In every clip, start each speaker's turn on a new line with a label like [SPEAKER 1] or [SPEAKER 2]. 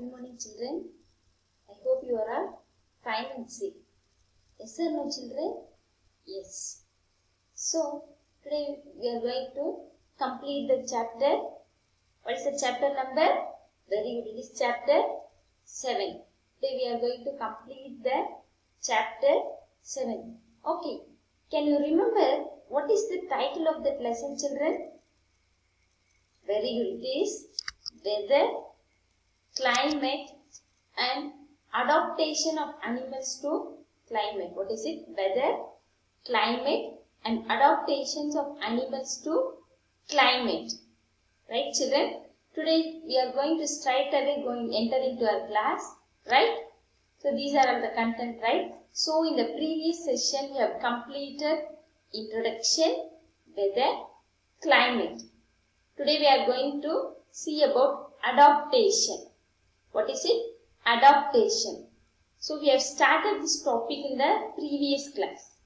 [SPEAKER 1] Happy morning, children. I hope you are all fine and safe. Yes or no, children? Yes. So, today we are going to complete the chapter. What is the chapter number? Very good. It is chapter 7. Today we are going to complete the chapter 7. Okay. Can you remember what is the title of that lesson, children? Very good. It is Weather, Climate and Adaptation of Animals to Climate. What is it? Weather, Climate and Adaptations of Animals to Climate. Right, children? Today we are going to straight away enter into our class. Right? So these are all the content, right? So in the previous session we have completed introduction, weather, climate. Today we are going to see about adaptation. What is it? Adaptation. So we have started this topic in the previous class.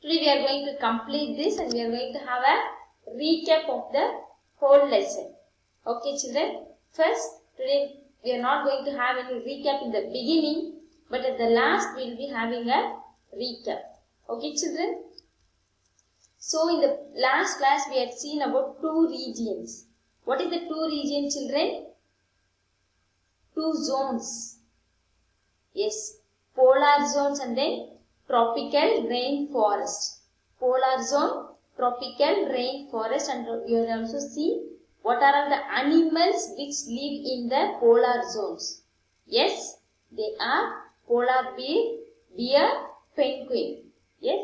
[SPEAKER 1] Today we are going to complete this and we are going to have a recap of the whole lesson. Okay, children? First, today we are not going to have any recap in the beginning, but at the last we will be having a recap. Okay, children? So in the last class we had seen about two regions. What is the two regions, children? Two zones. Yes, polar zones and then tropical rainforest. Polar zone, tropical rainforest, and you will also see what are all the animals which live in the polar zones. Yes, they are polar bear, penguin. Yes,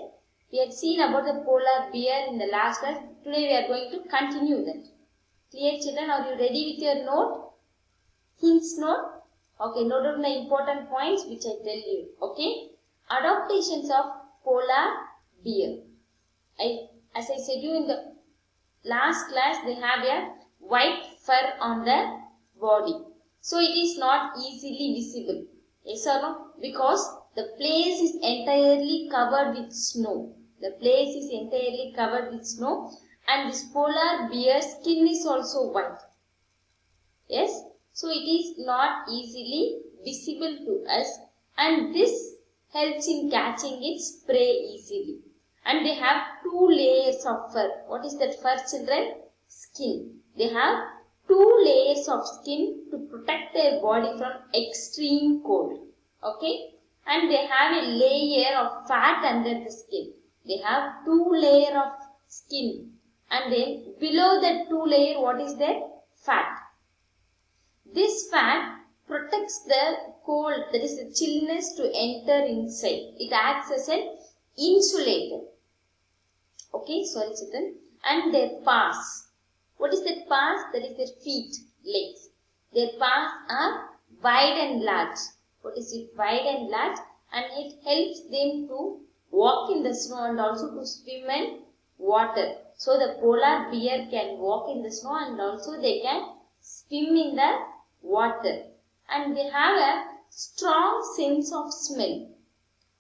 [SPEAKER 1] we had seen about the polar bear in the last class. Today we are going to continue that. Clear, children? Are you ready with your note? Hints note? Okay, note down the important points which I tell you. Okay? Adaptations of polar bear. As I said you in the last class, they have a white fur on the body. So it is not easily visible. Yes or no? Because the place is entirely covered with snow. The place is entirely covered with snow. And this polar bear skin is also white. Yes? So it is not easily visible to us, and this helps in catching its prey easily. And they have two layers of fur. What is that fur, children? Skin. They have two layers of skin to protect their body from extreme cold. Okay? And they have a layer of fat under the skin. They have two layers of skin. And then below that two layer, what is that? Fat. This fat protects the cold, that is the chillness, to enter inside. It acts as an insulator. Okay, sorry, children. And their paws. What is that paws? That is their feet, legs. Their paws are wide and large. What is it? Wide and large. And it helps them to walk in the snow and also to swim in water. So the polar bear can walk in the snow and also they can swim in the water. And they have a strong sense of smell.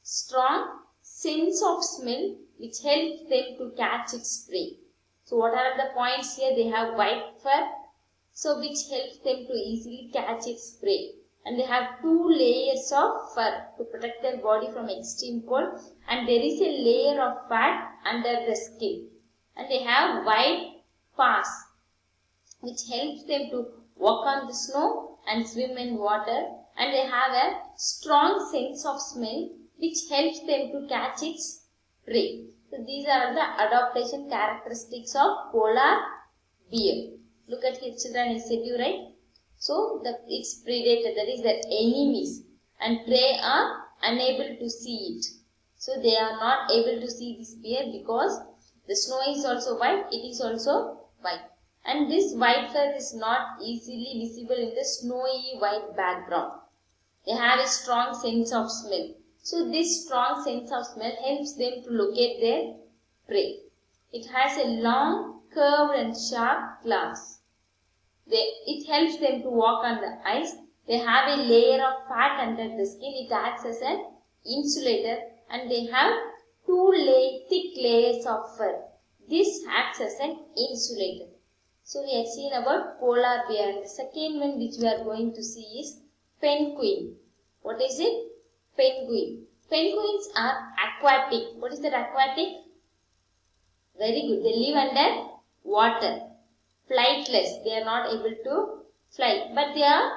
[SPEAKER 1] Strong sense of smell which helps them to catch its prey. So what are the points here? They have white fur, so which helps them to easily catch its prey. And they have two layers of fur to protect their body from extreme cold. And there is a layer of fat under the skin. And they have wide paws which helps them to walk on the snow and swim in water. And they have a strong sense of smell which helps them to catch its prey. So these are the adaptation characteristics of polar bear. Look at here, children, I said you right. So its predator, that is their enemies, and prey are unable to see it. So they are not able to see this bear because the snow is also white, it is also white. And this white fur is not easily visible in the snowy white background. They have a strong sense of smell. So this strong sense of smell helps them to locate their prey. It has a long, curved and sharp claws. It helps them to walk on the ice. They have a layer of fat under the skin. It acts as an insulator. And they have two thick layers of fur. This acts as an insulator. So we have seen about polar bear. And the second one which we are going to see is Penguin. What is it? Penguin. Penguins are aquatic. What is that aquatic? Very good. They live under water. Flightless. They are not able to fly. But they are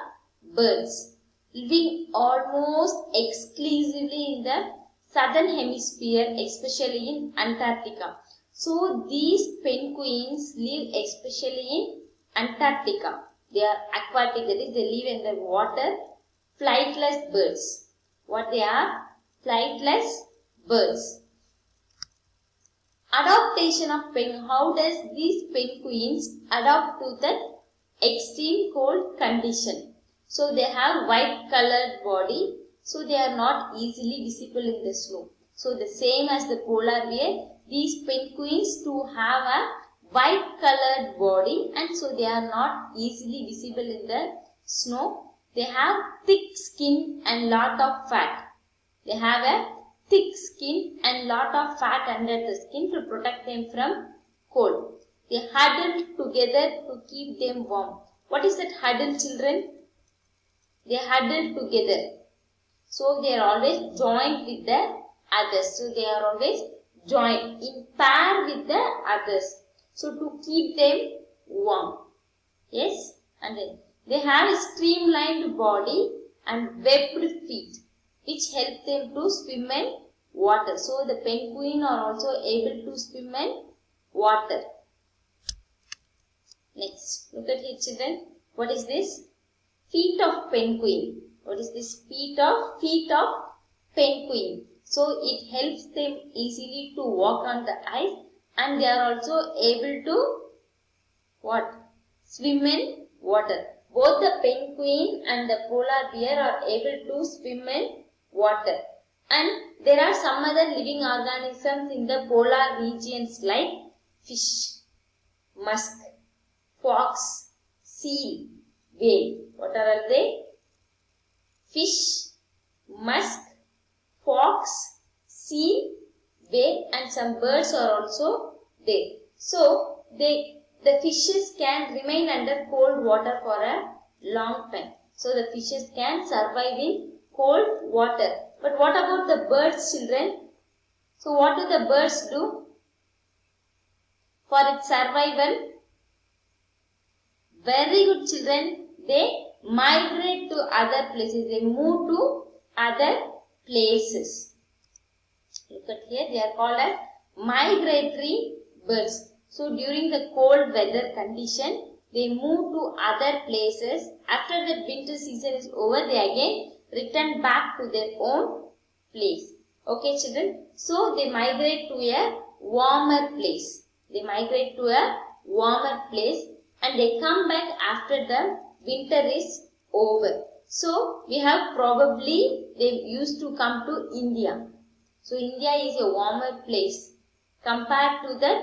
[SPEAKER 1] birds. Living almost exclusively in the southern hemisphere, especially in Antarctica. So these penguins live especially in Antarctica. They are aquatic, that is, they live in the water. Flightless birds. What they are? Flightless birds. Adaptation of penguin. How does these penguins adapt to the extreme cold condition? So they have white colored body. So they are not easily visible in the snow. So the same as the polar bear, these penguins too have a white colored body, and so they are not easily visible in the snow. They have thick skin and lot of fat. They have a thick skin and lot of fat under the skin to protect them from cold. They huddle together to keep them warm. What is that huddle, children? They huddle together. So they are always joined with the others. So they are always joined in pair with the others. So to keep them warm. Yes? And then they have a streamlined body and webbed feet, which help them to swim in water. So the penguin are also able to swim in water. Next, look at here, children. What is this? Feet of penguin. What is this? Feet of penguin. So it helps them easily to walk on the ice, and they are also able to what? Swim in water. Both the penguin and the polar bear are able to swim in water. And there are some other living organisms in the polar regions like fish, musk, fox, seal, whale. What are they? Fish, musk, fox, seal, whale, and some birds are also there. So the fishes can remain under cold water for a long time. So the fishes can survive in cold water. But what about the birds, children? So what do the birds do for its survival? Very good, children. They migrate to other places. They move to other places. Look at here. They are called as migratory birds. So during the cold weather condition, they move to other places. After the winter season is over, they again return back to their own place. Okay, children. So they migrate to a warmer place. They migrate to a warmer place and they come back after the winter is over. So we have probably they used to come to India. So India is a warmer place compared to that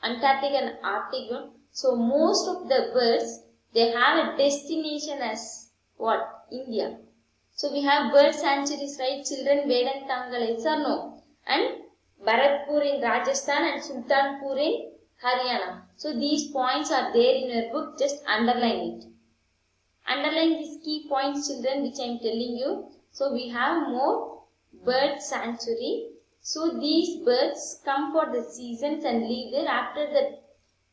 [SPEAKER 1] Antarctic and Arctic. So most of the birds, they have a destination as what? India. So we have bird sanctuaries, right, children? Vedantangal, yes or no? And Bharatpur in Rajasthan and Sultanpur in Haryana. So these points are there in your book. Just underline it. Underline these key points, children, which I am telling you. So we have more bird sanctuary. So these birds come for the seasons and live there. After the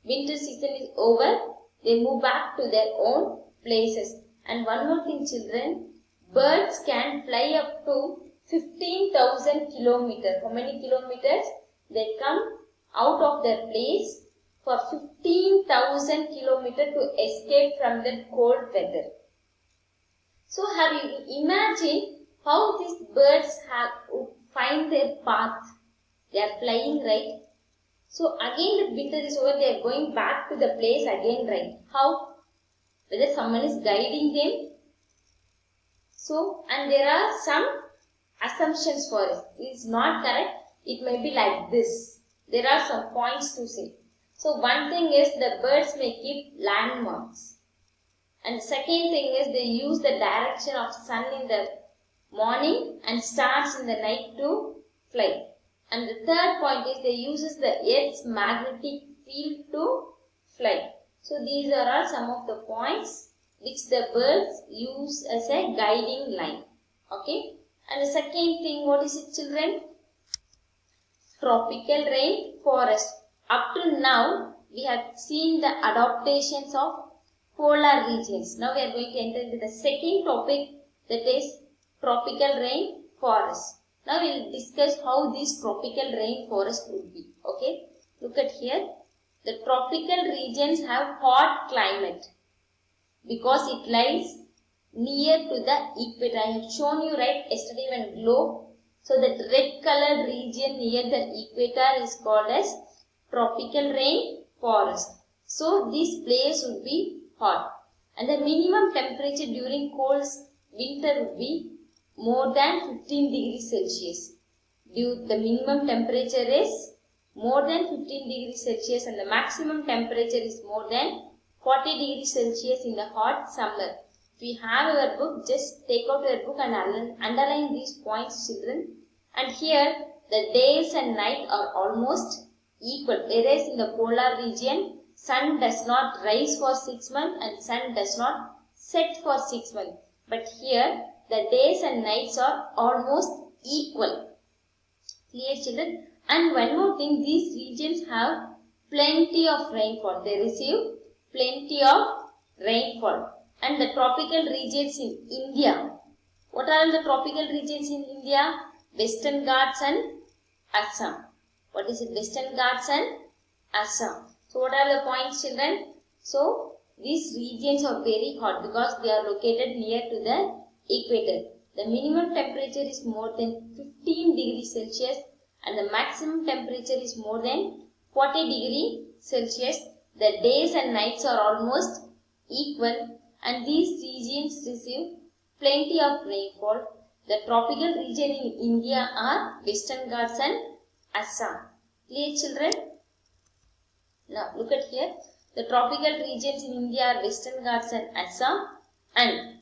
[SPEAKER 1] winter season is over, they move back to their own places. And one more thing, children, birds can fly up to 15,000 kilometers. How many kilometers? They come out of their place for 15,000 kilometers to escape from the cold weather. So have you imagined how these birds find their path? They are flying, right? So again the winter is over, they are going back to the place again, right? How? Whether someone is guiding them. So, and there are some assumptions for it. It is not correct. It may be like this. There are some points to say. So one thing is the birds may keep landmarks. And the second thing is they use the direction of sun in the morning and stars in the night to fly. And the third point is they uses the Earth's magnetic field to fly. So these are all some of the points which the birds use as a guiding line. Okay. And the second thing, what is it, children? Tropical rain forest. Up to now, we have seen the adaptations of polar regions. Now we are going to enter into the second topic, that is tropical rain forest. Now we will discuss how this tropical rain forest would be. Okay. Look at here. The tropical regions have hot climate because it lies near to the equator. I have shown you right yesterday when globe. So that red colored region near the equator is called as tropical rain forest. So this place would be hot. And the minimum temperature during cold winter would be more than 15 degrees Celsius. The minimum temperature is more than 15 degrees Celsius and the maximum temperature is more than 40 degrees Celsius in the hot summer. If you have your book, just take out your book and underline these points, children. And here, the days and night are almost equal. Whereas in the polar region, sun does not rise for 6 months and sun does not set for 6 months. But here, the days and nights are almost equal. Clear, children? And one more thing, these regions have plenty of rainfall. They receive plenty of rainfall. And the tropical regions in India. What are the tropical regions in India? Western Ghats and Assam. What is it? Western Ghats and Assam. So what are the points, children? So these regions are very hot because they are located near to the equator. The minimum temperature is more than 15 degrees Celsius and the maximum temperature is more than 40 degrees Celsius. The days and nights are almost equal and these regions receive plenty of rainfall. The tropical region in India are Western Ghats and Assam. Clear, children? Now look at here. The tropical regions in India are Western Ghats and Assam. And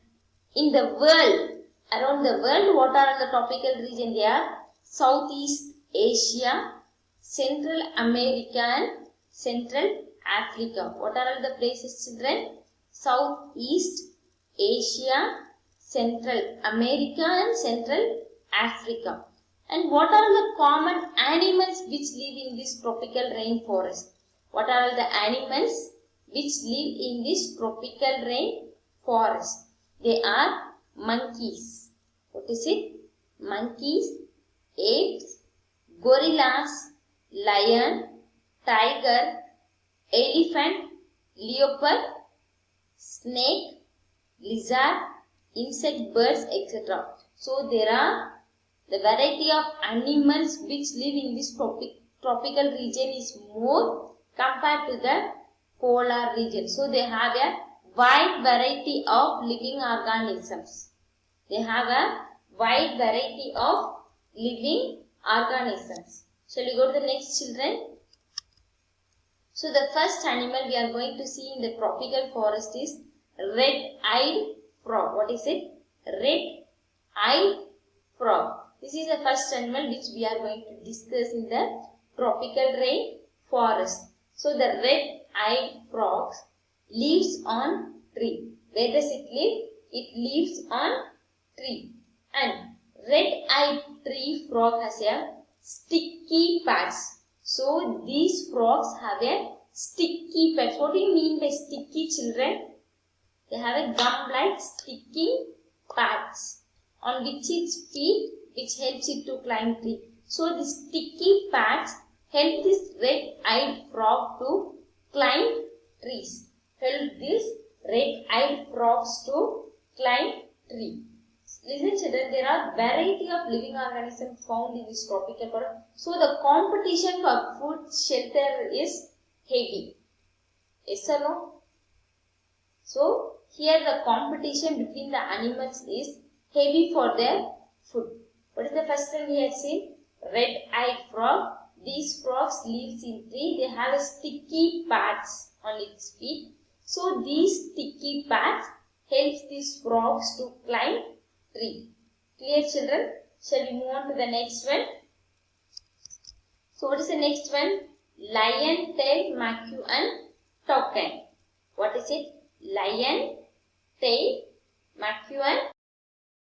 [SPEAKER 1] in the world, around the world, what are the tropical regions? They are Southeast Asia, Central America and Central Africa. What are the places, children? Southeast Asia, Central America and Central Africa. And what are the common animals which live in this tropical rainforest? What are the animals which live in this tropical rainforest? They are monkeys. What is it? Monkeys, apes, gorillas, lion, tiger, elephant, leopard, snake, lizard, insect, birds, etc. So there are the variety of animals which live in this tropical region is more compared to the polar region. So they have a wide variety of living organisms. They have a wide variety of living organisms. Shall we go to the next, children? So the first animal we are going to see in the tropical forest is red-eyed frog. What is it? Red-eyed frog. This is the first animal which we are going to discuss in the tropical rainforest. So the red-eyed frog lives on tree. Where does it live? It lives on tree. And red-eyed tree frog has a sticky pads. So these frogs have a sticky pads. What do you mean by sticky, children? They have a gum-like sticky pads on which its feet, which helps it to climb tree. So the sticky pads help this red-eyed frog to climb trees. Help these red-eyed frogs to climb tree. Listen, children, there are variety of living organisms found in this tropical forest. So the competition for food shelter is heavy. Yes or no? So here the competition between the animals is heavy for their food. What is the first one we have seen? Red-eyed frog. These frogs lives in tree. They have a sticky pads on its feet. So these sticky pads helps these frogs to climb tree. Clear, children? Shall we move on to the next one? So what is the next one? Lion-tailed macaw and toucan. What is it? Lion, tail, Matthew and